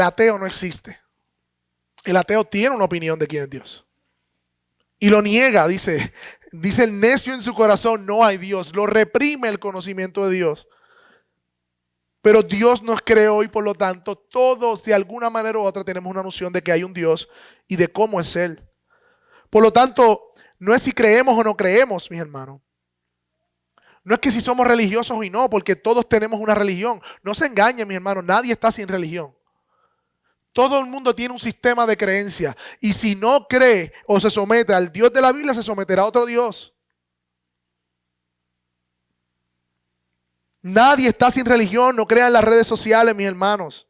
el ateo no existe. El ateo tiene una opinión de quién es Dios. Y lo niega, dice el necio en su corazón, no hay Dios. Lo reprime el conocimiento de Dios. Pero Dios nos creó y por lo tanto todos de alguna manera u otra tenemos una noción de que hay un Dios y de cómo es Él. Por lo tanto, no es si creemos o no creemos, mis hermanos. No es que si somos religiosos o no, porque todos tenemos una religión. No se engañen, mis hermanos, nadie está sin religión. Todo el mundo tiene un sistema de creencia. Y si no cree o se somete al Dios de la Biblia, se someterá a otro Dios. Nadie está sin religión, no crean en las redes sociales, mis hermanos.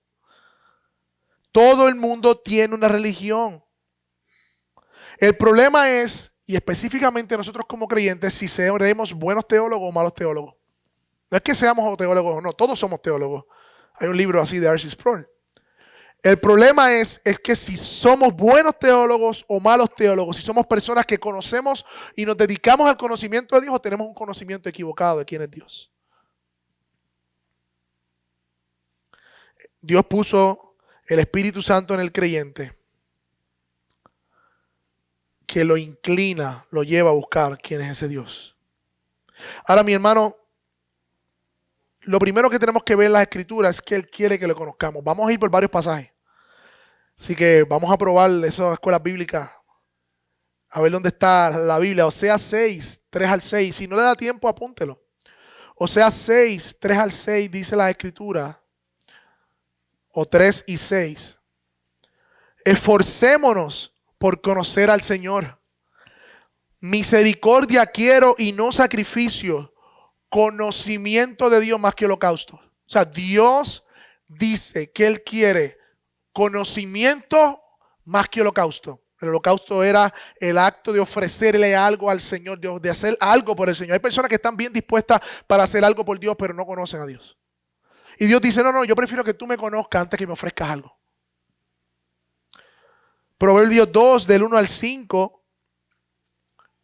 Todo el mundo tiene una religión. El problema es, y específicamente nosotros como creyentes, si seremos buenos teólogos o malos teólogos. No es que seamos teólogos o no, todos somos teólogos. Hay un libro así de R.C. Sproul. El problema es que si somos buenos teólogos o malos teólogos, si somos personas que conocemos y nos dedicamos al conocimiento de Dios o tenemos un conocimiento equivocado de quién es Dios. Dios puso el Espíritu Santo en el creyente que lo inclina, lo lleva a buscar quién es ese Dios. Ahora, mi hermano, lo primero que tenemos que ver en las Escrituras es que Él quiere que lo conozcamos. Vamos a ir por varios pasajes. Así que vamos a probar esas escuelas bíblicas. A ver dónde está la Biblia. Oseas 6, 3 al 6. Si no le da tiempo, apúntelo. Oseas 6, 3 al 6 dice la Escritura. O 3 y 6. Esforcémonos por conocer al Señor. Misericordia quiero y no sacrificio. Conocimiento de Dios más que holocausto. O sea, Dios dice que Él quiere conocimiento más que holocausto. El holocausto era el acto de ofrecerle algo al Señor, de hacer algo por el Señor. Hay personas que están bien dispuestas para hacer algo por Dios, pero no conocen a Dios. Y Dios dice, no, yo prefiero que tú me conozcas antes que me ofrezcas algo. Proverbios 2, del 1 al 5,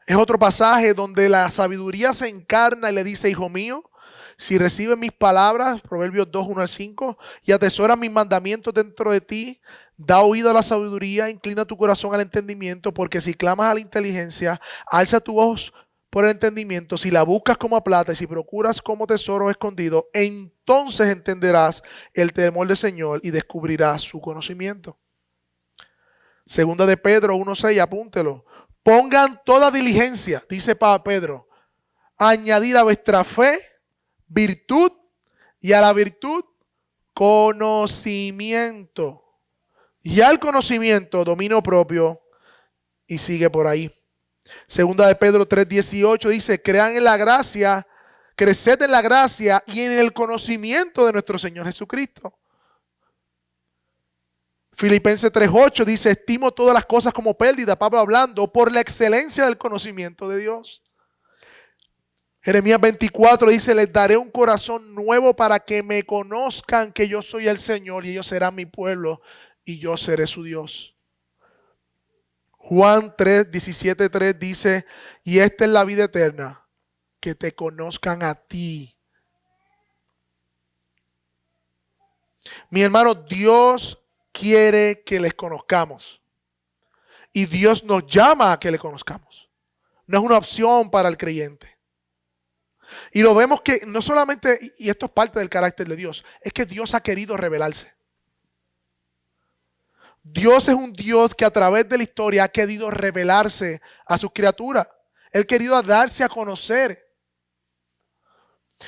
es otro pasaje donde la sabiduría se encarna y le dice, hijo mío, si recibes mis palabras, Proverbios 2, 1 al 5, y atesoras mis mandamientos dentro de ti, da oído a la sabiduría, inclina tu corazón al entendimiento, porque si clamas a la inteligencia, alza tu voz por el entendimiento, si la buscas como a plata y si procuras como tesoro escondido, entonces entenderás el temor del Señor y descubrirás su conocimiento. Segunda de Pedro 1:6, apúntelo. Pongan toda diligencia, dice Pedro, a añadir a vuestra fe virtud y a la virtud conocimiento y al conocimiento dominio propio y sigue por ahí. Segunda de Pedro 3:18 dice, crean en la gracia, creced en la gracia y en el conocimiento de nuestro Señor Jesucristo. Filipenses 3:8 dice, estimo todas las cosas como pérdida, Pablo hablando, por la excelencia del conocimiento de Dios. Jeremías 24 dice, les daré un corazón nuevo para que me conozcan que yo soy el Señor y ellos serán mi pueblo y yo seré su Dios. Juan 17:3 dice, y esta es la vida eterna, que te conozcan a ti. Mi hermano, Dios quiere que les conozcamos y Dios nos llama a que le conozcamos. No es una opción para el creyente. Y lo vemos que no solamente, y esto es parte del carácter de Dios, es que Dios ha querido revelarse. Dios es un Dios que a través de la historia ha querido revelarse a sus criaturas. Él ha querido darse a conocer.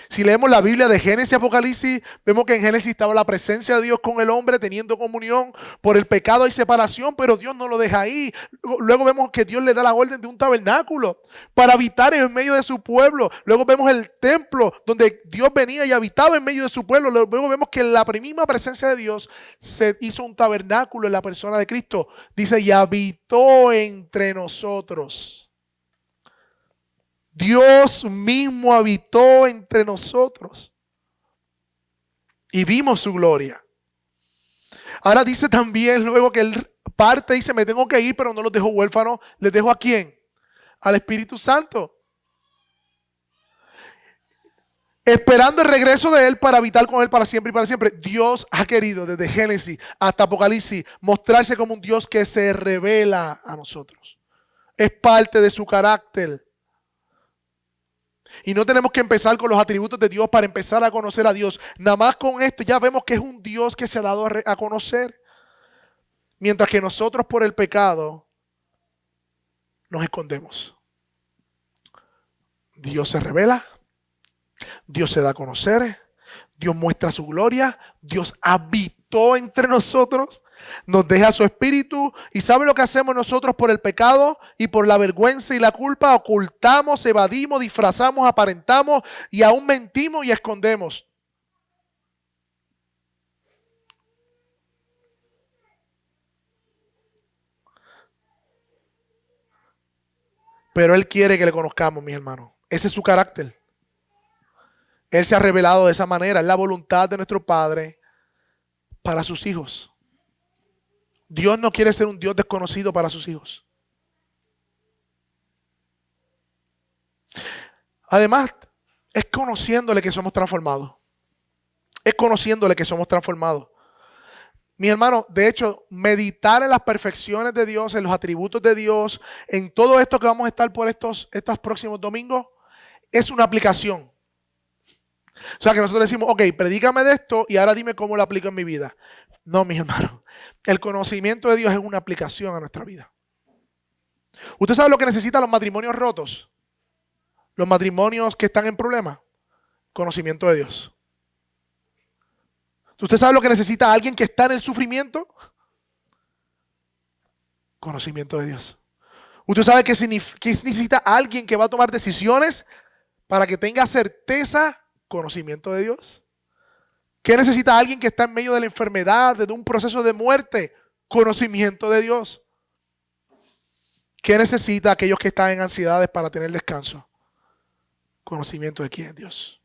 Si leemos la Biblia de Génesis y Apocalipsis, vemos que en Génesis estaba la presencia de Dios con el hombre teniendo comunión. Por el pecado hay separación, pero Dios no lo deja ahí. Luego vemos que Dios le da la orden de un tabernáculo para habitar en medio de su pueblo. Luego vemos el templo donde Dios venía y habitaba en medio de su pueblo. Luego vemos que la misma presencia de Dios se hizo un tabernáculo en la persona de Cristo. Dice, y habitó entre nosotros. Dios mismo habitó entre nosotros y vimos su gloria. Ahora dice también luego que él parte y dice, me tengo que ir, pero no los dejo huérfanos. ¿Les dejo a quién? Al Espíritu Santo. esperando el regreso de Él para habitar con Él para siempre y para siempre. Dios ha querido desde Génesis hasta Apocalipsis mostrarse como un Dios que se revela a nosotros. Es parte de su carácter. Y no tenemos que empezar con los atributos de Dios para empezar a conocer a Dios. Nada más con esto ya vemos que es un Dios que se ha dado a conocer. Mientras que nosotros por el pecado nos escondemos. Dios se revela. Dios se da a conocer. Dios muestra su gloria. Dios habitó entre nosotros. Nos deja su espíritu. ¿Y sabe lo que hacemos nosotros por el pecado y por la vergüenza y la culpa? Ocultamos, evadimos, disfrazamos, aparentamos y aún mentimos y escondemos. Pero Él quiere que le conozcamos, mis hermanos. Ese es su carácter. Él se ha revelado de esa manera. Es la voluntad de nuestro Padre para sus hijos. Dios no quiere ser un Dios desconocido para sus hijos. Además, es conociéndole que somos transformados. Es conociéndole que somos transformados. Mi hermano, de hecho, meditar en las perfecciones de Dios, en los atributos de Dios, en todo esto que vamos a estar por estos próximos domingos, es una aplicación. O sea que nosotros decimos, ok, predícame de esto y ahora dime cómo lo aplico en mi vida. No, mis hermanos, el conocimiento de Dios es una aplicación a nuestra vida. ¿Usted sabe lo que necesitan los matrimonios rotos? Los matrimonios que están en problemas. Conocimiento de Dios. ¿Usted sabe lo que necesita alguien que está en el sufrimiento? Conocimiento de Dios. ¿Usted sabe qué necesita alguien que va a tomar decisiones para que tenga certeza? Conocimiento de Dios. ¿Qué necesita alguien que está en medio de la enfermedad, de un proceso de muerte? Conocimiento de Dios. ¿Qué necesita aquellos que están en ansiedades para tener descanso? Conocimiento de quién es Dios.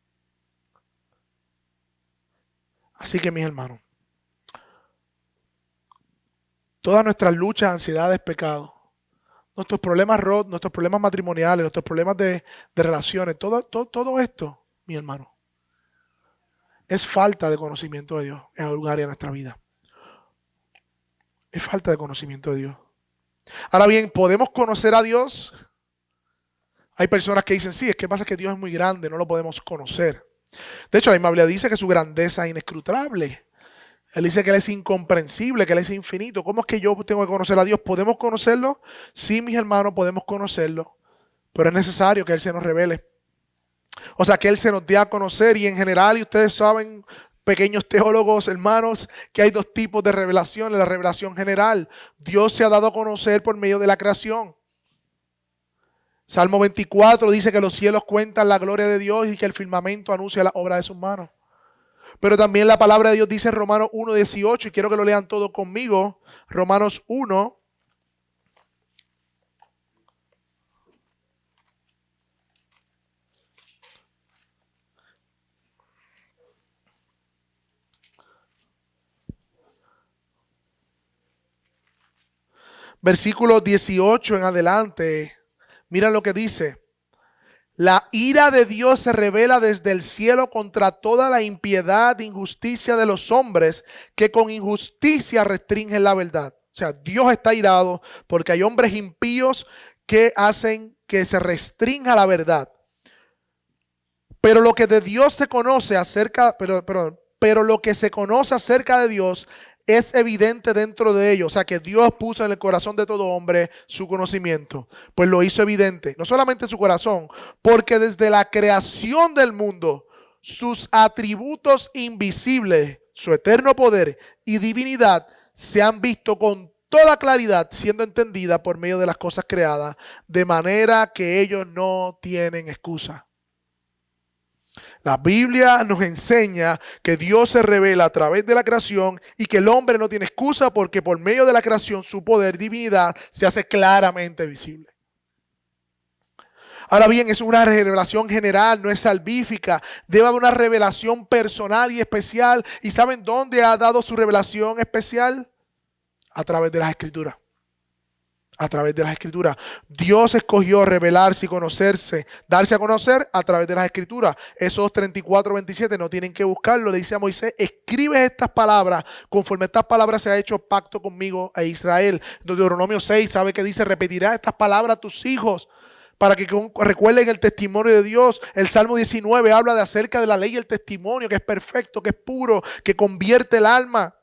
Así que, mis hermanos, todas nuestras luchas, ansiedades, pecados, nuestros problemas nuestros problemas matrimoniales, nuestros problemas de relaciones, todo esto, mi hermano, es falta de conocimiento de Dios en algún área de nuestra vida. Es falta de conocimiento de Dios. Ahora bien, ¿podemos conocer a Dios? Hay personas que dicen, sí, es que pasa que Dios es muy grande, no lo podemos conocer. De hecho, la Biblia dice que su grandeza es inescrutable. Él dice que Él es incomprensible, que Él es infinito. ¿Cómo es que yo tengo que conocer a Dios? ¿Podemos conocerlo? Sí, mis hermanos, podemos conocerlo. Pero es necesario que Él se nos revele. O sea, que Él se nos dé a conocer. Y en general, y ustedes saben, pequeños teólogos, hermanos, que hay dos tipos de revelación. La revelación general. Dios se ha dado a conocer por medio de la creación. Salmo 24 dice que los cielos cuentan la gloria de Dios y que el firmamento anuncia la obra de sus manos. Pero también la palabra de Dios dice en Romanos 1:18, y quiero que lo lean todos conmigo. Romanos 1. Versículo 18 en adelante. Mira lo que dice. La ira de Dios se revela desde el cielo contra toda la impiedad e injusticia de los hombres que con injusticia restringen la verdad. O sea, Dios está irado porque hay hombres impíos que hacen que se restrinja la verdad. Pero lo que de Dios se conoce acerca, pero lo que se conoce acerca de Dios es evidente dentro de ellos. O sea que Dios puso en el corazón de todo hombre su conocimiento. Pues lo hizo evidente. No solamente en su corazón, porque desde la creación del mundo, sus atributos invisibles, su eterno poder y divinidad se han visto con toda claridad, siendo entendida por medio de las cosas creadas, de manera que ellos no tienen excusa. La Biblia nos enseña que Dios se revela a través de la creación y que el hombre no tiene excusa porque por medio de la creación su poder, divinidad, se hace claramente visible. Ahora bien, es una revelación general, no es salvífica. Debe haber una revelación personal y especial. ¿Y saben dónde ha dado su revelación especial? A través de las Escrituras. A través de las escrituras. Dios escogió revelarse y conocerse, darse a conocer a través de las escrituras. Esos 34:27 no tienen que buscarlo. Le dice a Moisés: escribe estas palabras, conforme estas palabras se ha hecho pacto conmigo e Israel. En Deuteronomio 6 sabe que dice: repetirás estas palabras a tus hijos para que recuerden el testimonio de Dios. El Salmo 19 habla de acerca de la ley y el testimonio, que es perfecto, que es puro, que convierte el alma.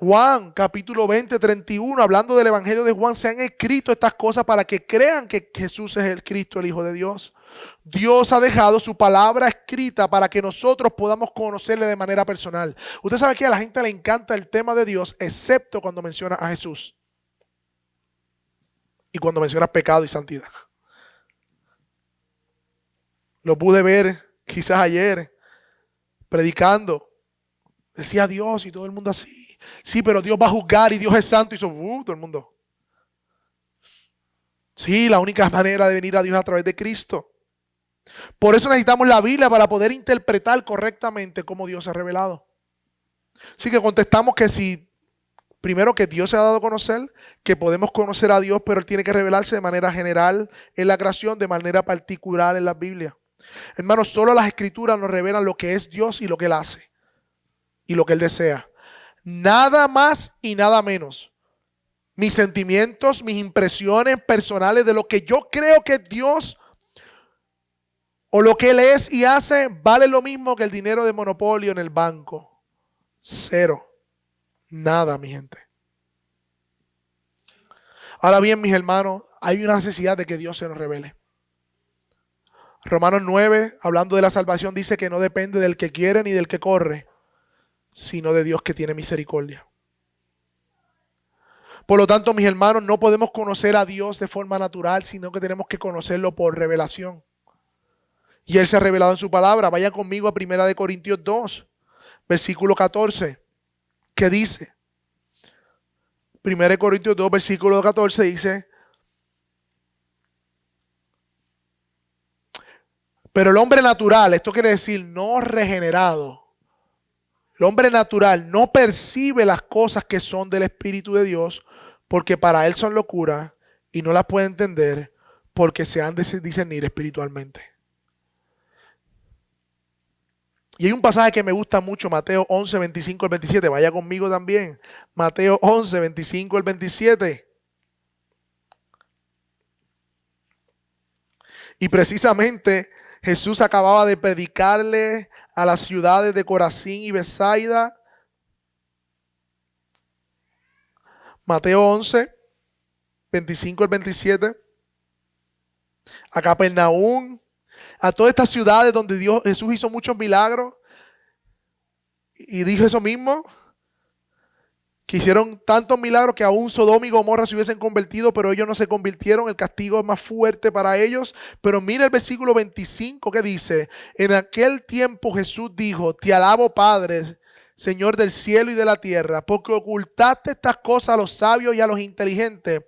Juan capítulo 20:31, hablando del evangelio de Juan, se han escrito estas cosas para que crean que Jesús es el Cristo, el Hijo de Dios. Dios ha dejado su palabra escrita para que nosotros podamos conocerle de manera personal. Usted sabe que a la gente le encanta el tema de Dios, excepto cuando menciona a Jesús y cuando menciona pecado y santidad. Lo pude ver quizás ayer predicando. Decía Dios y todo el mundo así. Sí, pero Dios va a juzgar y Dios es santo. Y todo el mundo. Sí, la única manera de venir a Dios es a través de Cristo. Por eso necesitamos la Biblia para poder interpretar correctamente cómo Dios se ha revelado. Así que contestamos que si, primero, que Dios se ha dado a conocer, que podemos conocer a Dios, pero Él tiene que revelarse de manera general en la creación, de manera particular en la Biblia. Hermanos, solo las escrituras nos revelan lo que es Dios y lo que Él hace y lo que Él desea. Nada más y nada menos. Mis sentimientos, mis impresiones personales de lo que yo creo que Dios o lo que Él es y hace vale lo mismo que el dinero de monopolio en el banco. Cero. Nada, mi gente. Ahora bien, mis hermanos, hay una necesidad de que Dios se nos revele. Romanos 9, hablando de la salvación, dice que no depende del que quiere ni del que corre, sino de Dios que tiene misericordia. Por lo tanto, mis hermanos, no podemos conocer a Dios de forma natural, sino que tenemos que conocerlo por revelación. Y Él se ha revelado en su palabra. Vayan conmigo a 1 Corintios 2, versículo 14, que dice, 1 Corintios 2, versículo 14 dice: pero el hombre natural, esto quiere decir no regenerado, el hombre natural no percibe las cosas que son del Espíritu de Dios, porque para él son locura y no las puede entender porque se han de discernir espiritualmente. Y hay un pasaje que me gusta mucho, Mateo 11, 25 al 27. Vaya conmigo también. Mateo 11, 25 al 27. Y precisamente Jesús acababa de predicarle a las ciudades de Corazín y Betsaida. Mateo 11, 25 al 27. A Capernaum, a todas estas ciudades donde Jesús hizo muchos milagros. Y dijo eso mismo, que hicieron tantos milagros que aún Sodoma y Gomorra se hubiesen convertido, pero ellos no se convirtieron. El castigo es más fuerte para ellos. Pero mira el versículo 25 que dice: en aquel tiempo Jesús dijo: te alabo, Padre, Señor del cielo y de la tierra, porque ocultaste estas cosas a los sabios y a los inteligentes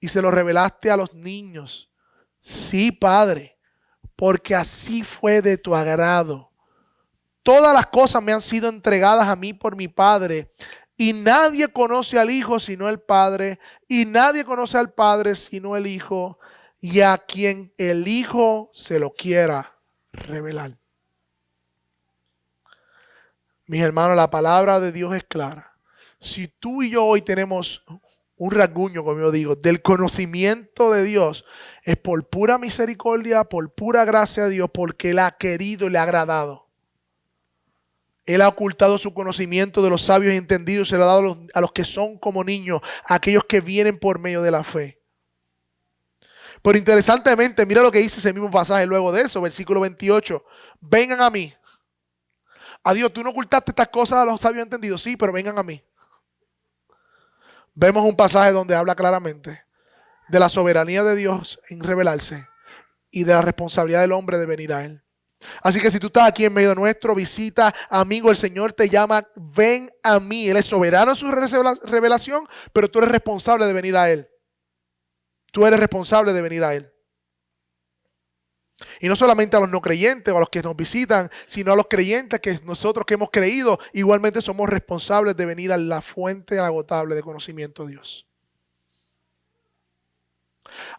y se lo revelaste a los niños. Sí, Padre, porque así fue de tu agrado. Todas las cosas me han sido entregadas a mí por mi Padre, y nadie conoce al Hijo sino el Padre, y nadie conoce al Padre sino el Hijo, y a quien el Hijo se lo quiera revelar. Mis hermanos, la palabra de Dios es clara. Si tú y yo hoy tenemos un rasguño, como yo digo, del conocimiento de Dios, es por pura misericordia, por pura gracia de Dios, porque Él ha querido y le ha agradado. Él ha ocultado su conocimiento de los sabios y entendidos y se lo ha dado a los que son como niños, a aquellos que vienen por medio de la fe. Pero interesantemente, mira lo que dice ese mismo pasaje luego de eso, versículo 28. Vengan a mí. Adiós, tú no ocultaste estas cosas a los sabios entendidos. Sí, pero vengan a mí. Vemos un pasaje donde habla claramente de la soberanía de Dios en revelarse y de la responsabilidad del hombre de venir a Él. Así que si tú estás aquí en medio nuestro, visita, amigo, el Señor te llama, ven a mí. Él es soberano en su revelación, pero tú eres responsable de venir a Él. Tú eres responsable de venir a Él. Y no solamente a los no creyentes o a los que nos visitan, sino a los creyentes, que nosotros que hemos creído, igualmente somos responsables de venir a la fuente inagotable de conocimiento de Dios.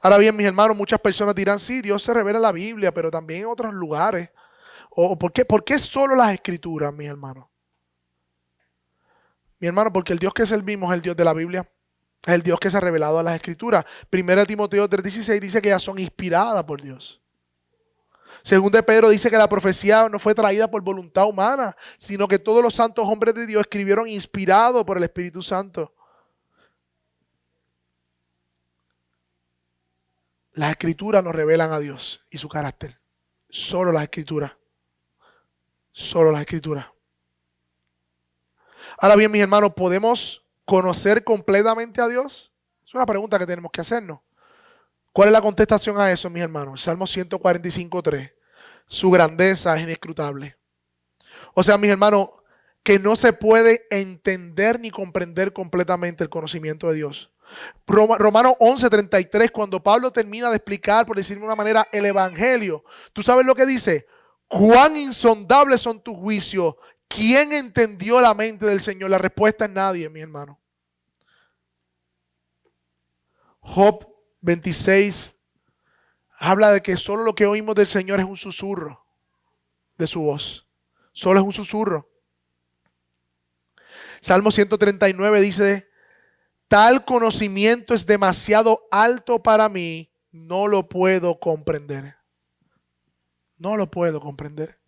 Ahora bien, mis hermanos, muchas personas dirán, sí, Dios se revela en la Biblia, pero también en otros lugares. ¿O por qué solo las Escrituras, mis hermanos? Mi hermano, porque el Dios que servimos es el Dios de la Biblia. Es el Dios que se ha revelado a las Escrituras. Primera Timoteo 3:16 dice que ellas son inspiradas por Dios. Según de Pedro dice que la profecía no fue traída por voluntad humana, sino que todos los santos hombres de Dios escribieron inspirados por el Espíritu Santo. Las Escrituras nos revelan a Dios y su carácter. Solo las Escrituras. Solo las Escrituras. Ahora bien, mis hermanos, ¿podemos conocer completamente a Dios? Es una pregunta que tenemos que hacernos. ¿Cuál es la contestación a eso, mis hermanos? Salmo 145:3. Su grandeza es inescrutable. O sea, mis hermanos, que no se puede entender ni comprender completamente el conocimiento de Dios. Romanos 11:33, cuando Pablo termina de explicar, por decirlo de una manera, el Evangelio, ¿tú sabes lo que dice? ¿Cuán insondables son tus juicios? ¿Quién entendió la mente del Señor? La respuesta es nadie, mi hermano. Job 26 habla de que solo lo que oímos del Señor es un susurro de su voz. Solo es un susurro. Salmo 139 dice, tal conocimiento es demasiado alto para mí, no lo puedo comprender. No lo puedo comprender.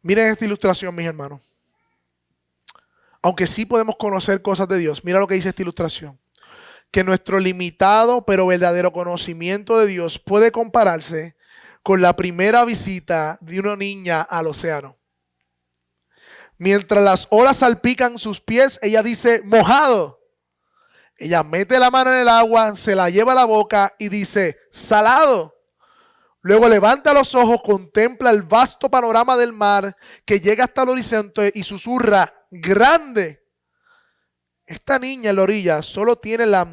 Miren esta ilustración, mis hermanos. Aunque sí podemos conocer cosas de Dios, mira lo que dice esta ilustración. Que nuestro limitado pero verdadero conocimiento de Dios puede compararse con la primera visita de una niña al océano. Mientras las olas salpican sus pies, ella dice, mojado. Ella mete la mano en el agua, se la lleva a la boca y dice, salado. Luego levanta los ojos, contempla el vasto panorama del mar que llega hasta el horizonte y susurra, grande. Esta niña en la orilla solo tiene la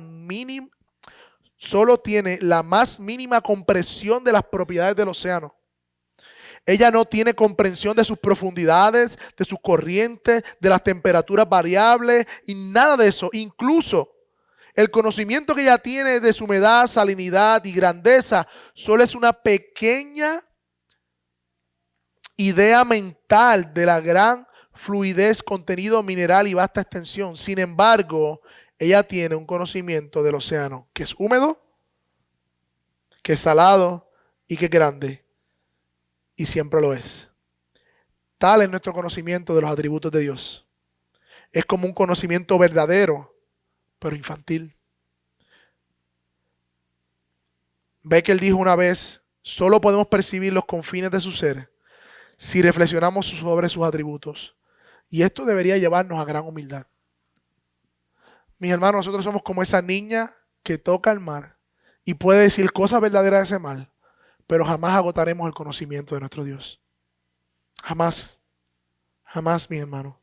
más mínima comprensión de las propiedades del océano. Ella no tiene comprensión de sus profundidades, de sus corrientes, de las temperaturas variables y nada de eso. Incluso el conocimiento que ella tiene de su humedad, salinidad y grandeza solo es una pequeña idea mental de la gran fluidez, contenido mineral y vasta extensión. Sin embargo, ella tiene un conocimiento del océano que es húmedo, que es salado y que es grande. Y siempre lo es. Tal es nuestro conocimiento de los atributos de Dios. Es como un conocimiento verdadero, pero infantil. Ve que él dijo una vez, solo podemos percibir los confines de su ser si reflexionamos sobre sus atributos. Y esto debería llevarnos a gran humildad. Mis hermanos, nosotros somos como esa niña que toca el mar y puede decir cosas verdaderas de ese mar, pero jamás agotaremos el conocimiento de nuestro Dios. Jamás. Jamás, mi hermano.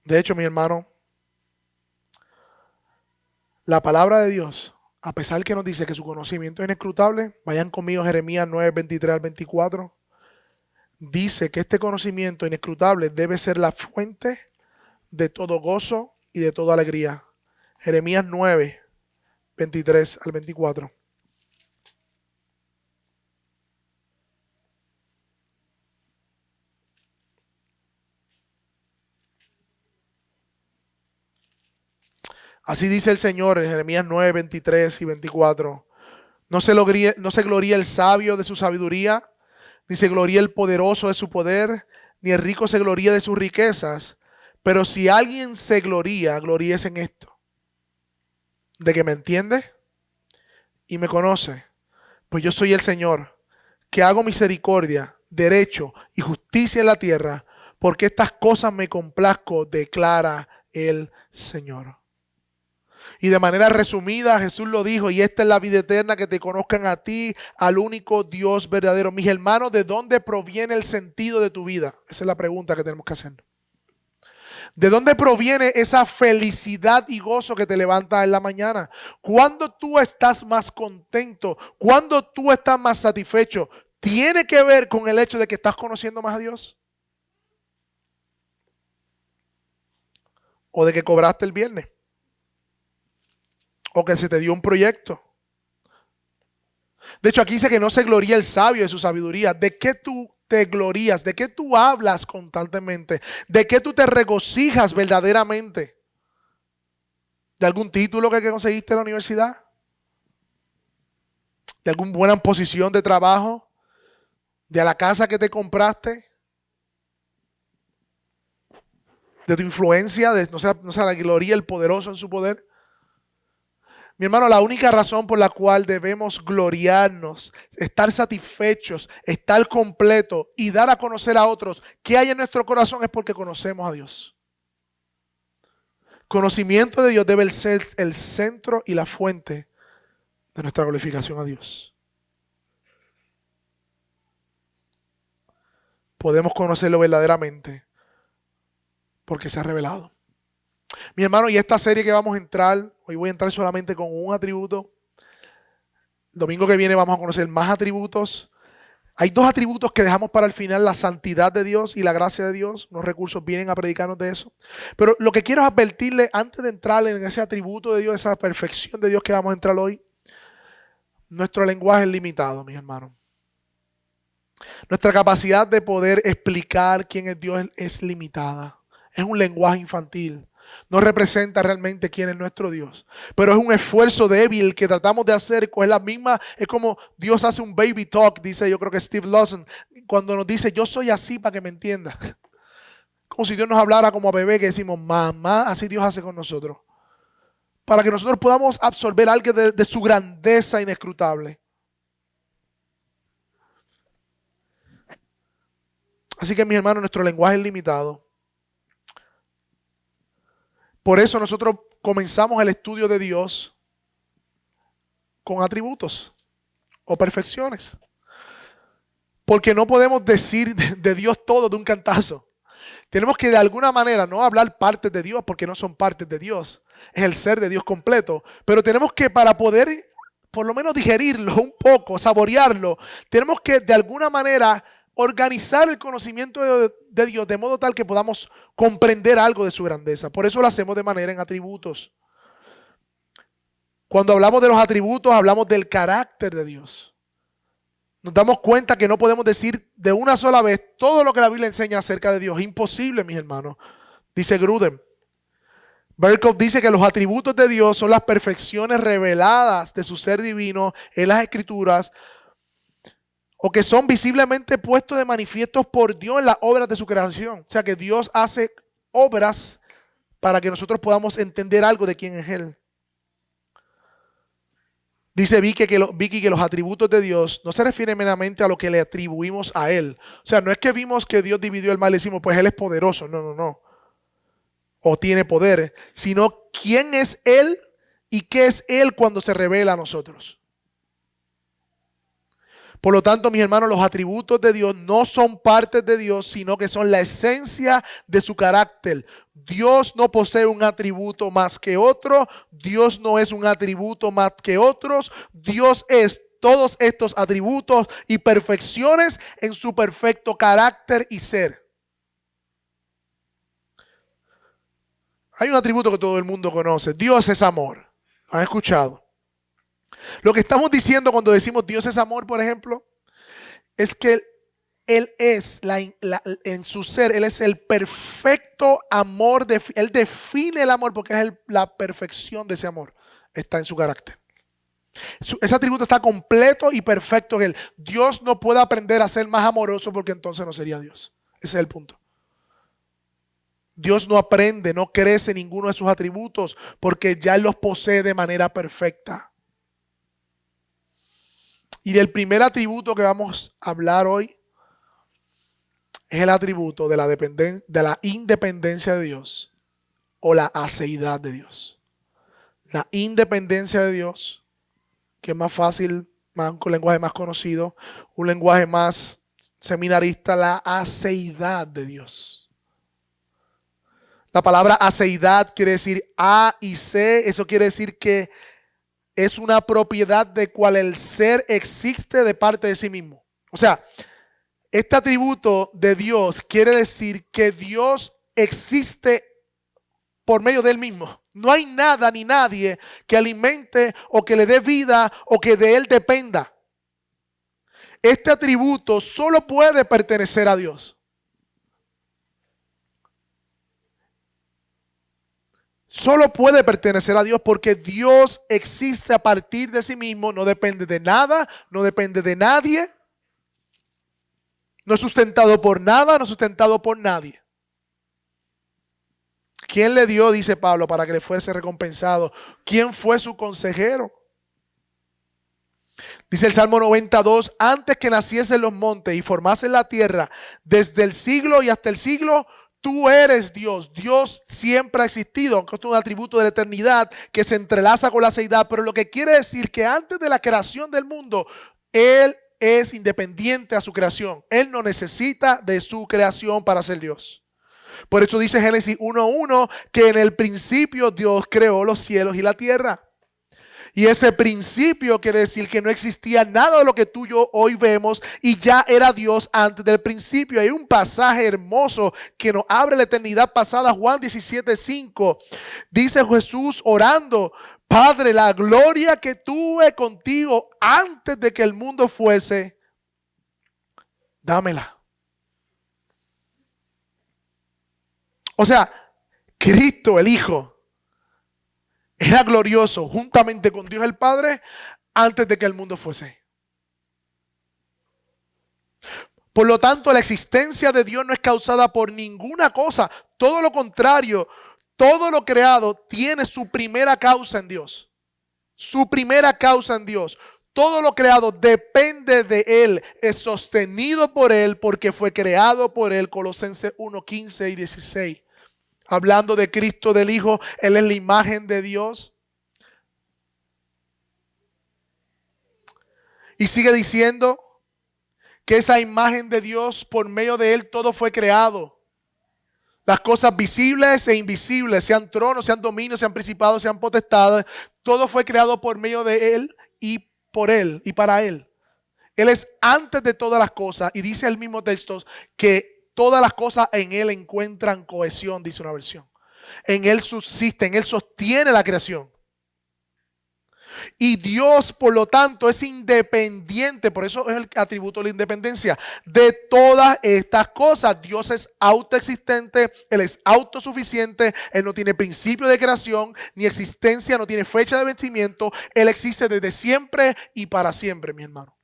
De hecho, mi hermano, la palabra de Dios, a pesar que nos dice que su conocimiento es inescrutable, vayan conmigo a Jeremías 9:23 al 24, dice que este conocimiento inescrutable debe ser la fuente de todo gozo y de toda alegría. Jeremías 9:23 al 24. Así dice el Señor en Jeremías 9:23 y 24. No se gloría el sabio de su sabiduría, ni se gloría el poderoso de su poder, ni el rico se gloría de sus riquezas. Pero si alguien se gloríese en esto, de que me entiende y me conoce, pues yo soy el Señor, que hago misericordia, derecho y justicia en la tierra, porque estas cosas me complazco, declara el Señor. Y de manera resumida, Jesús lo dijo, y esta es la vida eterna, que te conozcan a ti, al único Dios verdadero. Mis hermanos, ¿de dónde proviene el sentido de tu vida? Esa es la pregunta que tenemos que hacer. ¿De dónde proviene esa felicidad y gozo que te levanta en la mañana? ¿Cuándo tú estás más contento? ¿Cuándo tú estás más satisfecho? ¿Tiene que ver con el hecho de que estás conociendo más a Dios? o de que cobraste el viernes, o que se te dio un proyecto. De hecho, aquí dice que no se gloría el sabio de su sabiduría. ¿De qué tú te glorías? ¿De qué tú hablas constantemente? ¿De qué tú te regocijas verdaderamente? ¿De algún título que conseguiste en la universidad? ¿De alguna buena posición de trabajo? ¿De la casa que te compraste? ¿De tu influencia? ¿De no sea la gloria el poderoso en su poder? Mi hermano, la única razón por la cual debemos gloriarnos, estar satisfechos, estar completos y dar a conocer a otros qué hay en nuestro corazón es porque conocemos a Dios. Conocimiento de Dios debe ser el centro y la fuente de nuestra glorificación a Dios. Podemos conocerlo verdaderamente porque se ha revelado. Mi hermano, y esta serie que vamos a entrar, hoy voy a entrar solamente con un atributo. El domingo que viene vamos a conocer más atributos. Hay dos atributos que dejamos para el final: la santidad de Dios y la gracia de Dios. Unos recursos vienen a predicarnos de eso. Pero lo que quiero es advertirle antes de entrar en ese atributo de Dios, esa perfección de Dios que vamos a entrar hoy. Nuestro lenguaje es limitado, mis hermanos. Nuestra capacidad de poder explicar quién es Dios es limitada. Es un lenguaje infantil. No representa realmente quién es nuestro Dios. Pero es un esfuerzo débil que tratamos de hacer. Es la misma, es como Dios hace un baby talk, dice yo creo que Steve Lawson, cuando nos dice yo soy así para que me entienda. Como si Dios nos hablara como a bebé, que decimos mamá, así Dios hace con nosotros. Para que nosotros podamos absorber algo de su grandeza inescrutable. Así que mis hermanos, nuestro lenguaje es limitado. Por eso nosotros comenzamos el estudio de Dios con atributos o perfecciones. Porque no podemos decir de Dios todo de un cantazo. Tenemos que de alguna manera no hablar partes de Dios porque no son partes de Dios. Es el ser de Dios completo. Pero tenemos que, para poder por lo menos digerirlo un poco, saborearlo, tenemos que de alguna manera organizar el conocimiento de Dios de modo tal que podamos comprender algo de su grandeza. Por eso lo hacemos de manera en atributos. Cuando hablamos de los atributos, hablamos del carácter de Dios. Nos damos cuenta que no podemos decir de una sola vez todo lo que la Biblia enseña acerca de Dios. Imposible, mis hermanos. Dice Grudem. Berkhoff dice que los atributos de Dios son las perfecciones reveladas de su ser divino en las Escrituras, o que son visiblemente puestos de manifiesto por Dios en las obras de su creación. O sea que Dios hace obras para que nosotros podamos entender algo de quién es Él. Dice Vicky que los atributos de Dios no se refieren meramente a lo que le atribuimos a Él. O sea, no es que vimos que Dios dividió el mal y decimos, pues Él es poderoso. No. O tiene poder. Sino quién es Él y qué es Él cuando se revela a nosotros. Por lo tanto, mis hermanos, los atributos de Dios no son partes de Dios, sino que son la esencia de su carácter. Dios no posee un atributo más que otro. Dios no es un atributo más que otros. Dios es todos estos atributos y perfecciones en su perfecto carácter y ser. Hay un atributo que todo el mundo conoce. Dios es amor. ¿Han escuchado? Lo que estamos diciendo cuando decimos Dios es amor, por ejemplo, es que Él es, en su ser, Él es el perfecto amor. Él define el amor porque es la perfección de ese amor. Está en su carácter. Ese atributo está completo y perfecto en Él. Dios no puede aprender a ser más amoroso porque entonces no sería Dios. Ese es el punto. Dios no aprende, no crece ninguno de sus atributos porque ya Él los posee de manera perfecta. Y el primer atributo que vamos a hablar hoy es el atributo de la independencia de Dios o la aceidad de Dios. La independencia de Dios, que es más fácil, un lenguaje más conocido, un lenguaje más seminarista, la aceidad de Dios. La palabra aceidad quiere decir A y C, eso quiere decir que es una propiedad de cual el ser existe de parte de sí mismo. O sea, este atributo de Dios quiere decir que Dios existe por medio de Él mismo. No hay nada ni nadie que alimente o que le dé vida o que de Él dependa. Este atributo solo puede pertenecer a Dios. Solo puede pertenecer a Dios porque Dios existe a partir de sí mismo, no depende de nada, no depende de nadie, no es sustentado por nada, no es sustentado por nadie. ¿Quién le dio, dice Pablo, para que le fuese recompensado? ¿Quién fue su consejero? Dice el Salmo 92, antes que naciesen los montes y formasen la tierra, desde el siglo y hasta el siglo, tú eres Dios. Dios siempre ha existido, aunque esto es un atributo de la eternidad que se entrelaza con la seidad, pero lo que quiere decir que antes de la creación del mundo, Él es independiente a su creación. Él no necesita de su creación para ser Dios. Por eso dice Génesis 1:1 que en el principio Dios creó los cielos y la tierra. Y ese principio quiere decir que no existía nada de lo que tú y yo hoy vemos y ya era Dios antes del principio. Hay un pasaje hermoso que nos abre la eternidad pasada, Juan 17:5. Dice Jesús orando, Padre, la gloria que tuve contigo antes de que el mundo fuese, dámela. O sea, Cristo el Hijo era glorioso juntamente con Dios el Padre antes de que el mundo fuese. Por lo tanto, la existencia de Dios no es causada por ninguna cosa. Todo lo contrario, todo lo creado tiene su primera causa en Dios. Su primera causa en Dios. Todo lo creado depende de Él, es sostenido por Él porque fue creado por Él. Colosenses 1:15 y 16. Hablando de Cristo, del Hijo, Él es la imagen de Dios. Y sigue diciendo que esa imagen de Dios, por medio de Él, todo fue creado. Las cosas visibles e invisibles, sean tronos, sean dominios, sean principados, sean potestades, todo fue creado por medio de Él y por Él y para Él. Él es antes de todas las cosas y dice el mismo texto que todas las cosas en Él encuentran cohesión, dice una versión. En Él subsisten, Él sostiene la creación. Y Dios, por lo tanto, es independiente, por eso es el atributo de la independencia, de todas estas cosas. Dios es autoexistente, Él es autosuficiente, Él no tiene principio de creación, ni existencia, no tiene fecha de vencimiento. Él existe desde siempre y para siempre, mi hermano.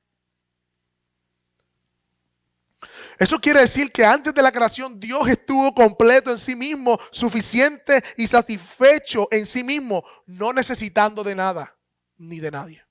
Eso quiere decir que antes de la creación Dios estuvo completo en sí mismo, suficiente y satisfecho en sí mismo, no necesitando de nada ni de nadie.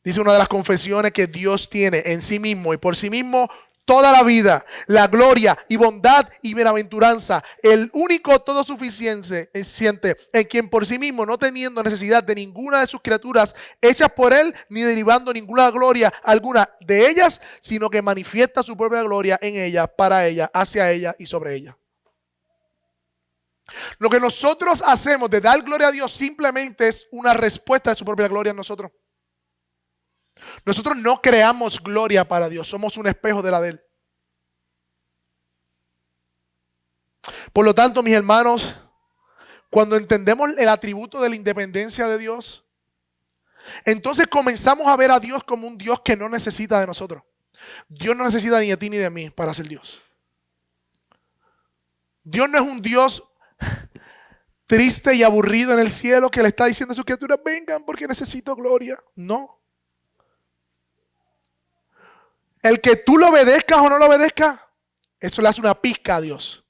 Dice una de las confesiones que Dios tiene en sí mismo y por sí mismo toda la vida, la gloria y bondad y bienaventuranza, el único todo suficiente en quien por sí mismo, no teniendo necesidad de ninguna de sus criaturas hechas por Él, ni derivando ninguna gloria alguna de ellas, sino que manifiesta su propia gloria en ella, para ella, hacia ella y sobre ella. Lo que nosotros hacemos de dar gloria a Dios simplemente es una respuesta de su propia gloria en nosotros. Nosotros no creamos gloria para Dios, somos un espejo de la de Él. Por lo tanto, mis hermanos, cuando entendemos el atributo de la independencia de Dios, entonces comenzamos a ver a Dios como un Dios que no necesita de nosotros. Dios no necesita ni de ti ni de mí para ser Dios. Dios no es un Dios triste y aburrido en el cielo que le está diciendo a sus criaturas, vengan porque necesito gloria. No. El que tú lo obedezcas o no lo obedezcas, eso le hace una pizca a Dios.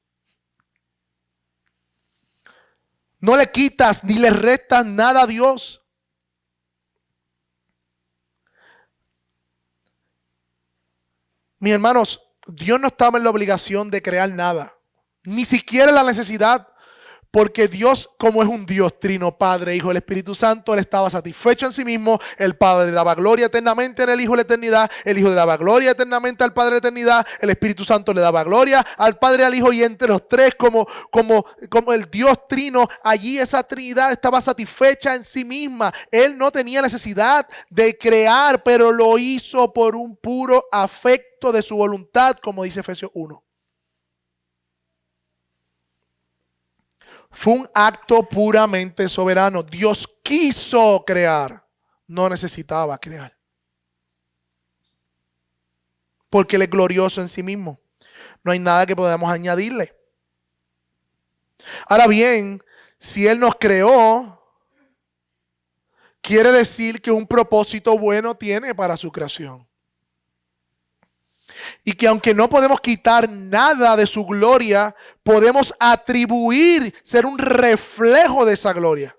No le quitas ni le restas nada a Dios. Mis hermanos, Dios no estaba en la obligación de crear nada, ni siquiera la necesidad. Porque Dios, como es un Dios trino, Padre, Hijo, el Espíritu Santo, Él estaba satisfecho en sí mismo. El Padre le daba gloria eternamente en el Hijo de la eternidad. El Hijo le daba gloria eternamente al Padre de la eternidad. El Espíritu Santo le daba gloria al Padre y al Hijo. Y entre los tres, como el Dios trino, allí esa Trinidad estaba satisfecha en sí misma. Él no tenía necesidad de crear, pero lo hizo por un puro afecto de su voluntad, como dice Efesios 1. Fue un acto puramente soberano. Dios quiso crear, no necesitaba crear. Porque Él es glorioso en sí mismo. No hay nada que podamos añadirle. Ahora bien, si Él nos creó, quiere decir que un propósito bueno tiene para su creación. Y que aunque no podemos quitar nada de su gloria, podemos atribuir, ser un reflejo de esa gloria.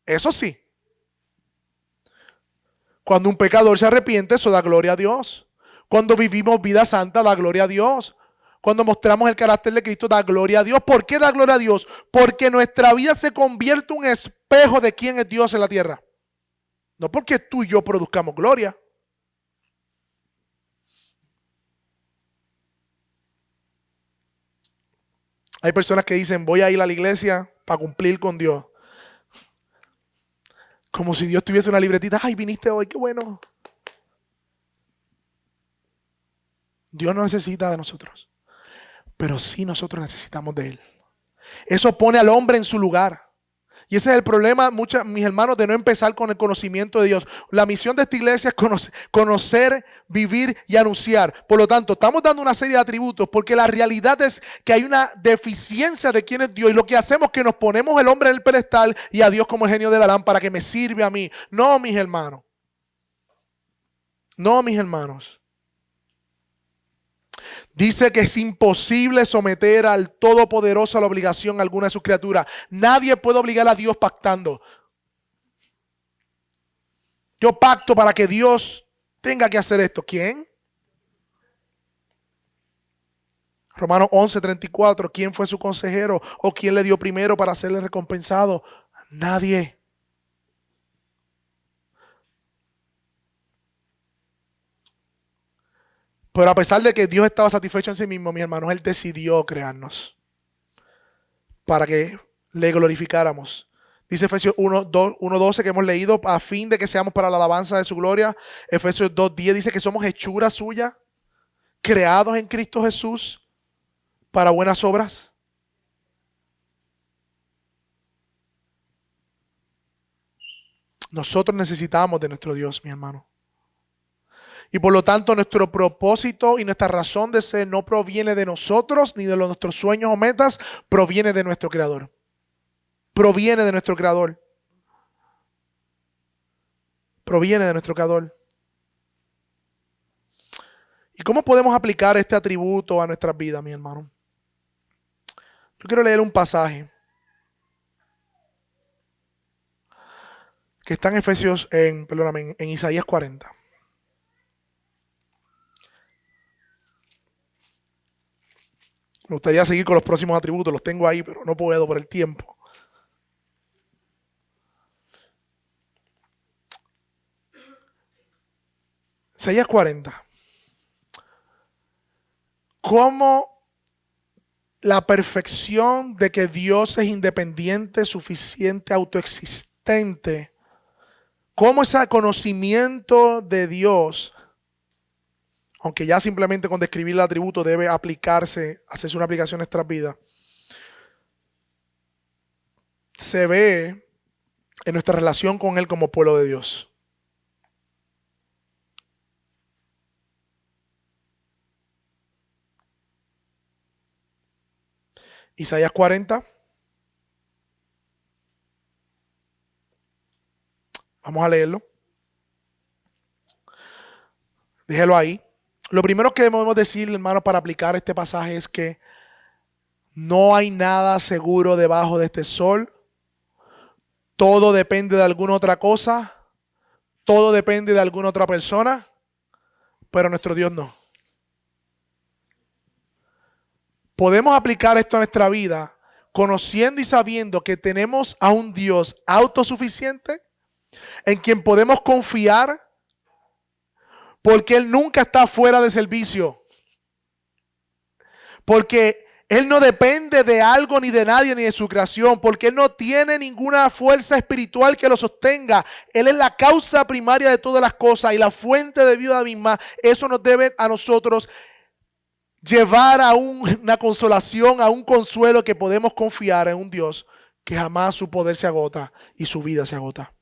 Eso sí. Cuando un pecador se arrepiente, eso da gloria a Dios. Cuando vivimos vida santa, da gloria a Dios. Cuando mostramos el carácter de Cristo, da gloria a Dios. ¿Por qué da gloria a Dios? Porque nuestra vida se convierte en un espejo de quién es Dios en la tierra. No porque tú y yo produzcamos gloria. Hay personas que dicen, voy a ir a la iglesia para cumplir con Dios. Como si Dios tuviese una libretita. Ay, viniste hoy, qué bueno. Dios no necesita de nosotros, pero sí nosotros necesitamos de Él. Eso pone al hombre en su lugar. Y ese es el problema, mis hermanos, de no empezar con el conocimiento de Dios. La misión de esta iglesia es conocer, vivir y anunciar. Por lo tanto, estamos dando una serie de atributos porque la realidad es que hay una deficiencia de quién es Dios. Y lo que hacemos es que nos ponemos el hombre en el pedestal y a Dios como el genio de la lámpara que me sirve a mí. No, mis hermanos. No, mis hermanos. Dice que es imposible someter al Todopoderoso a la obligación alguna de sus criaturas. Nadie puede obligar a Dios pactando. Yo pacto para que Dios tenga que hacer esto. ¿Quién? Romanos 11:34. ¿Quién fue su consejero? ¿O quién le dio primero para serle recompensado? Nadie. Pero a pesar de que Dios estaba satisfecho en sí mismo, mis hermanos, Él decidió crearnos para que le glorificáramos. Dice Efesios 1:12 que hemos leído, a fin de que seamos para la alabanza de su gloria. Efesios 2:10 dice que somos hechura suya, creados en Cristo Jesús para buenas obras. Nosotros necesitamos de nuestro Dios, mi hermano. Y por lo tanto nuestro propósito y nuestra razón de ser no proviene de nosotros ni de nuestros sueños o metas, proviene de nuestro Creador. Proviene de nuestro Creador. Proviene de nuestro Creador. ¿Y cómo podemos aplicar este atributo a nuestras vidas, mi hermano? Yo quiero leer un pasaje que está en Isaías 40. Me gustaría seguir con los próximos atributos, los tengo ahí, pero no puedo por el tiempo. Isaías 40. ¿Cómo la perfección de que Dios es independiente, suficiente, autoexistente? ¿Cómo ese conocimiento de Dios, aunque ya simplemente con describir el atributo debe aplicarse, hacerse una aplicación en nuestras vidas, se ve en nuestra relación con Él como pueblo de Dios? Isaías 40. Vamos a leerlo. Déjelo ahí. Lo primero que debemos decir, hermanos, para aplicar este pasaje es que no hay nada seguro debajo de este sol. Todo depende de alguna otra cosa. Todo depende de alguna otra persona. Pero nuestro Dios no. Podemos aplicar esto a nuestra vida conociendo y sabiendo que tenemos a un Dios autosuficiente en quien podemos confiar porque Él nunca está fuera de servicio. Porque Él no depende de algo ni de nadie ni de su creación. Porque Él no tiene ninguna fuerza espiritual que lo sostenga. Él es la causa primaria de todas las cosas y la fuente de vida misma. Eso nos debe a nosotros llevar a una consolación, a un consuelo que podemos confiar en un Dios que jamás su poder se agota y su vida se agota.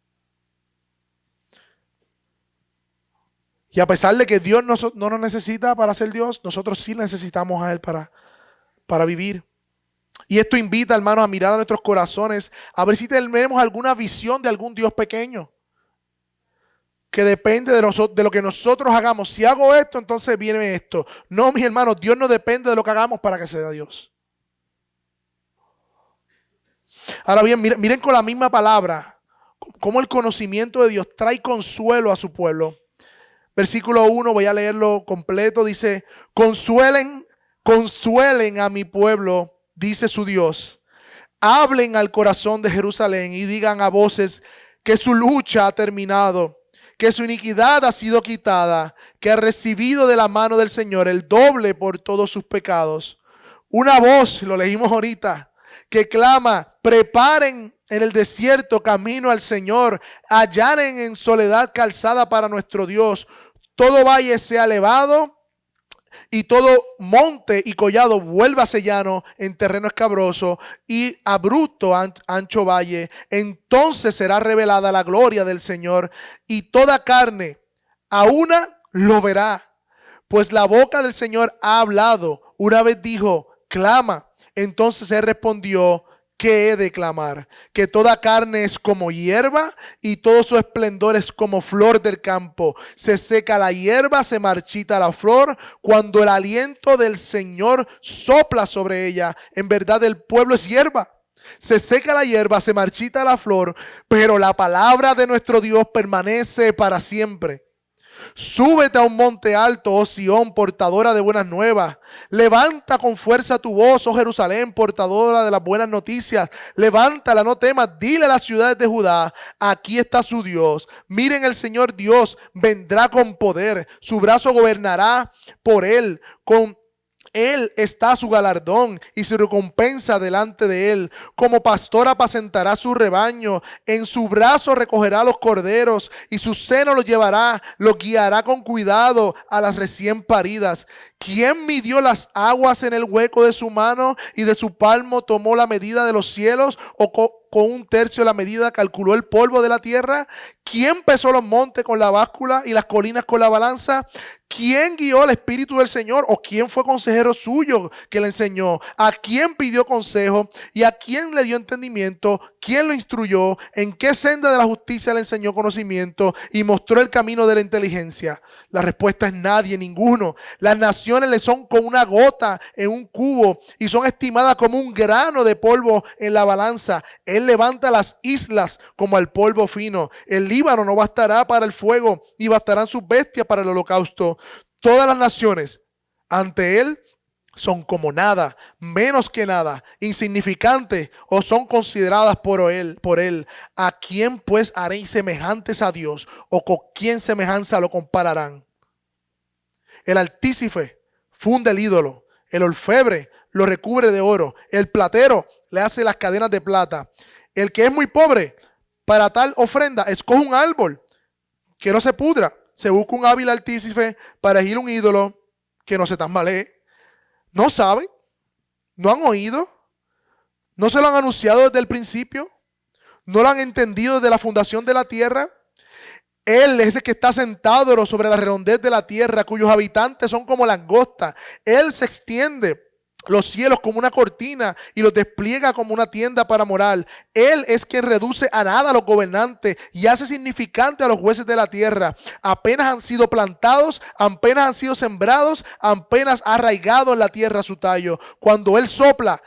Y a pesar de que Dios no nos necesita para ser Dios, nosotros sí necesitamos a Él para vivir. Y esto invita, hermanos, a mirar a nuestros corazones, a ver si tenemos alguna visión de algún Dios pequeño, que depende de lo que nosotros hagamos. Si hago esto, entonces viene esto. No, mis hermanos, Dios no depende de lo que hagamos para que sea Dios. Ahora bien, miren con la misma palabra, cómo el conocimiento de Dios trae consuelo a su pueblo. Versículo 1, voy a leerlo completo, dice: consuelen a mi pueblo, dice su Dios. Hablen al corazón de Jerusalén y digan a voces que su lucha ha terminado, que su iniquidad ha sido quitada, que ha recibido de la mano del Señor el doble por todos sus pecados. Una voz, lo leímos ahorita, que clama: preparen en el desierto camino al Señor, allanen en soledad calzada para nuestro Dios. Todo valle sea elevado y todo monte y collado vuélvase llano en terreno escabroso y abrupto ancho valle. Entonces será revelada la gloria del Señor y toda carne a una lo verá. Pues la boca del Señor ha hablado. Una vez dijo: clama. Entonces él respondió: ¿qué he de clamar? Que toda carne es como hierba y todo su esplendor es como flor del campo. Se seca la hierba, se marchita la flor, cuando el aliento del Señor sopla sobre ella. En verdad el pueblo es hierba. Se seca la hierba, se marchita la flor, pero la palabra de nuestro Dios permanece para siempre. Súbete a un monte alto, oh Sión, portadora de buenas nuevas. Levanta con fuerza tu voz, oh Jerusalén, portadora de las buenas noticias. Levántala, no temas, dile a las ciudades de Judá: aquí está su Dios. Miren, el Señor Dios vendrá con poder. Su brazo gobernará por él. Con Él está su galardón y su recompensa delante de él. Como pastor apacentará su rebaño. En su brazo recogerá los corderos y su seno los llevará. Los guiará con cuidado a las recién paridas. ¿Quién midió las aguas en el hueco de su mano y de su palmo tomó la medida de los cielos? ¿O con un tercio de la medida calculó el polvo de la tierra? ¿Quién pesó los montes con la báscula y las colinas con la balanza? ¿Quién guió al Espíritu del Señor? ¿O quién fue consejero suyo que le enseñó? ¿A quién pidió consejo? ¿Y a quién le dio entendimiento? ¿Quién lo instruyó? ¿En qué senda de la justicia le enseñó conocimiento y mostró el camino de la inteligencia? La respuesta es nadie, ninguno. Las naciones le son como una gota en un cubo y son estimadas como un grano de polvo en la balanza. Él levanta las islas como al polvo fino. El Líbano no bastará para el fuego, ni bastarán sus bestias para el holocausto. Todas las naciones ante él son como nada, menos que nada, insignificantes, o son consideradas por él. ¿A quién pues haréis semejantes a Dios? ¿O con quién semejanza lo compararán? El artífice funde el ídolo, el orfebre lo recubre de oro, el platero le hace las cadenas de plata. El que es muy pobre, para tal ofrenda escoge un árbol que no se pudra. Se busca un hábil artífice para erigir un ídolo que no se tambalee. ¿No saben? ¿No han oído? ¿No se lo han anunciado desde el principio? ¿No lo han entendido desde la fundación de la tierra? Él es el que está sentado sobre la redondez de la tierra, cuyos habitantes son como langostas. Él se extiende los cielos como una cortina y los despliega como una tienda para morar. Él es quien reduce a nada a los gobernantes y hace significante a los jueces de la tierra. Apenas han sido plantados, apenas han sido sembrados, apenas ha arraigado en la tierra su tallo. Cuando él sopla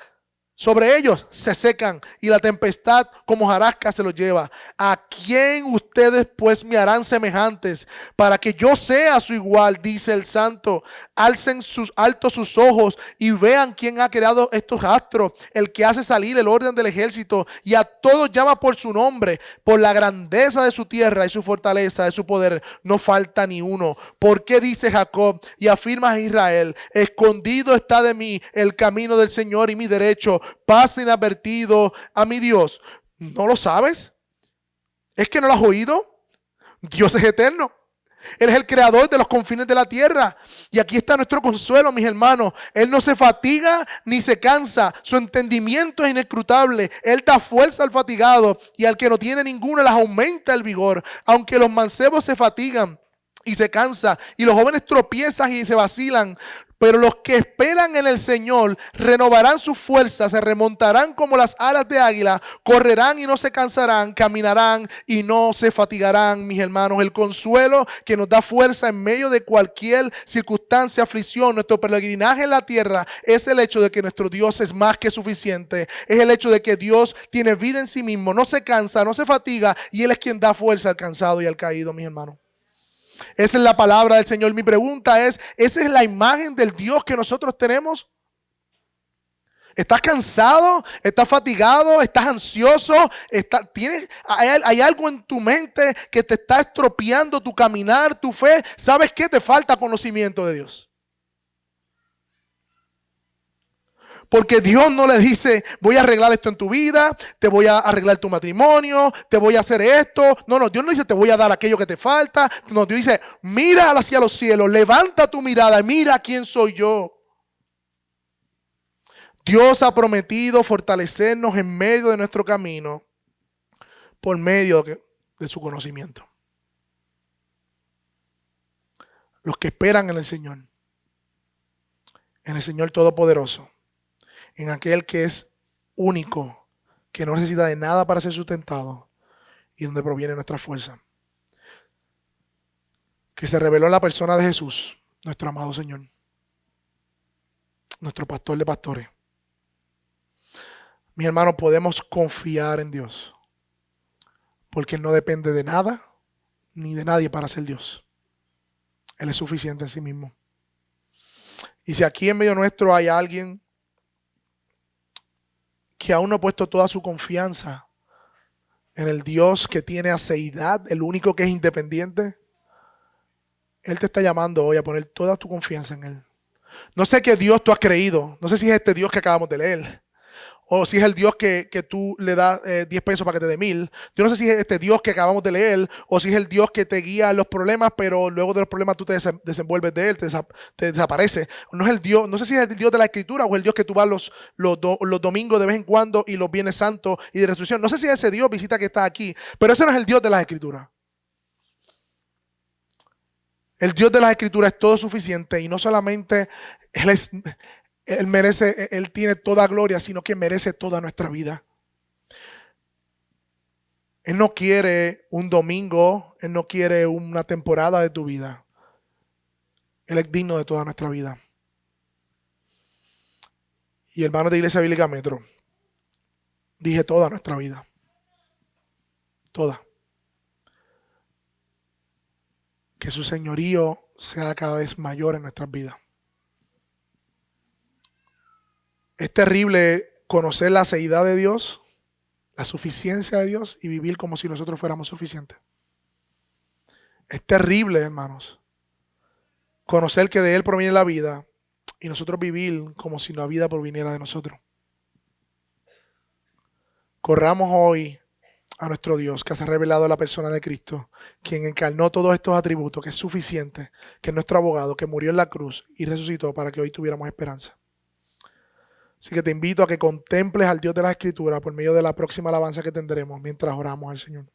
sobre ellos, se secan y la tempestad como hojarasca se los lleva. ¿A quién ustedes pues me harán semejantes para que yo sea su igual? Dice el Santo. Alcen altos sus ojos y vean quién ha creado estos astros, el que hace salir el orden del ejército y a todos llama por su nombre. Por la grandeza de su tierra y su fortaleza de su poder no falta ni uno. ¿Por qué dice Jacob y afirma a Israel? Escondido está de mí el camino del Señor y mi derecho pasa inadvertido a mi Dios. ¿No lo sabes? ¿Es que no lo has oído? Dios es eterno. Él es el creador de los confines de la tierra. Y aquí está nuestro consuelo, mis hermanos. Él no se fatiga ni se cansa. Su entendimiento es inescrutable. Él da fuerza al fatigado y al que no tiene ninguna les aumenta el vigor. Aunque los mancebos se fatigan y se cansan y los jóvenes tropiezan y se vacilan, pero los que esperan en el Señor renovarán sus fuerzas, se remontarán como las alas de águila, correrán y no se cansarán, caminarán y no se fatigarán, mis hermanos. El consuelo que nos da fuerza en medio de cualquier circunstancia, aflicción, nuestro peregrinaje en la tierra, es el hecho de que nuestro Dios es más que suficiente. Es el hecho de que Dios tiene vida en sí mismo, no se cansa, no se fatiga, y Él es quien da fuerza al cansado y al caído, mis hermanos. Esa es la palabra del Señor. Mi pregunta es, ¿esa es la imagen del Dios que nosotros tenemos? ¿Estás cansado? ¿Estás fatigado? ¿Estás ansioso? ¿Hay algo en tu mente que te está estropeando tu caminar, tu fe? ¿Sabes qué? Te falta conocimiento de Dios. Porque Dios no le dice, voy a arreglar esto en tu vida, te voy a arreglar tu matrimonio, te voy a hacer esto. No, Dios no dice, te voy a dar aquello que te falta. No, Dios dice, mira hacia los cielos, levanta tu mirada y mira quién soy yo. Dios ha prometido fortalecernos en medio de nuestro camino por medio de su conocimiento. Los que esperan en el Señor Todopoderoso, en aquel que es único, que no necesita de nada para ser sustentado y donde proviene nuestra fuerza. Que se reveló en la persona de Jesús, nuestro amado Señor, nuestro pastor de pastores. Mis hermanos, podemos confiar en Dios, porque Él no depende de nada ni de nadie para ser Dios. Él es suficiente en sí mismo. Y si aquí en medio nuestro hay alguien que aún no ha puesto toda su confianza en el Dios que tiene aceidad, el único que es independiente, Él te está llamando hoy a poner toda tu confianza en Él. No sé qué Dios tú has creído, no sé si es este Dios que acabamos de leer, o si es el Dios que tú le das 10 pesos para que te dé 1000. Yo no sé si es este Dios que acabamos de leer, o si es el Dios que te guía en los problemas, pero luego de los problemas tú te desenvuelves de Él, te desaparece. No es el Dios, no sé si es el Dios de la Escritura o el Dios que tú vas los domingos de vez en cuando y los Viernes Santos y de resurrección. No sé si es ese Dios, visita, que está aquí, pero ese no es el Dios de las Escrituras. El Dios de las Escrituras es todo suficiente y no solamente Él tiene toda gloria, sino que merece toda nuestra vida. Él no quiere un domingo, Él no quiere una temporada de tu vida. Él es digno de toda nuestra vida. Y hermanos de Iglesia Bíblica Metro, dije toda nuestra vida. Toda. Que su señorío sea cada vez mayor en nuestras vidas. Es terrible conocer la aceidad de Dios, la suficiencia de Dios y vivir como si nosotros fuéramos suficientes. Es terrible, hermanos, conocer que de Él proviene la vida y nosotros vivir como si la vida proviniera de nosotros. Corramos hoy a nuestro Dios, que se ha revelado en la persona de Cristo, quien encarnó todos estos atributos, que es suficiente, que es nuestro abogado, que murió en la cruz y resucitó para que hoy tuviéramos esperanza. Así que te invito a que contemples al Dios de las Escrituras por medio de la próxima alabanza que tendremos mientras oramos al Señor.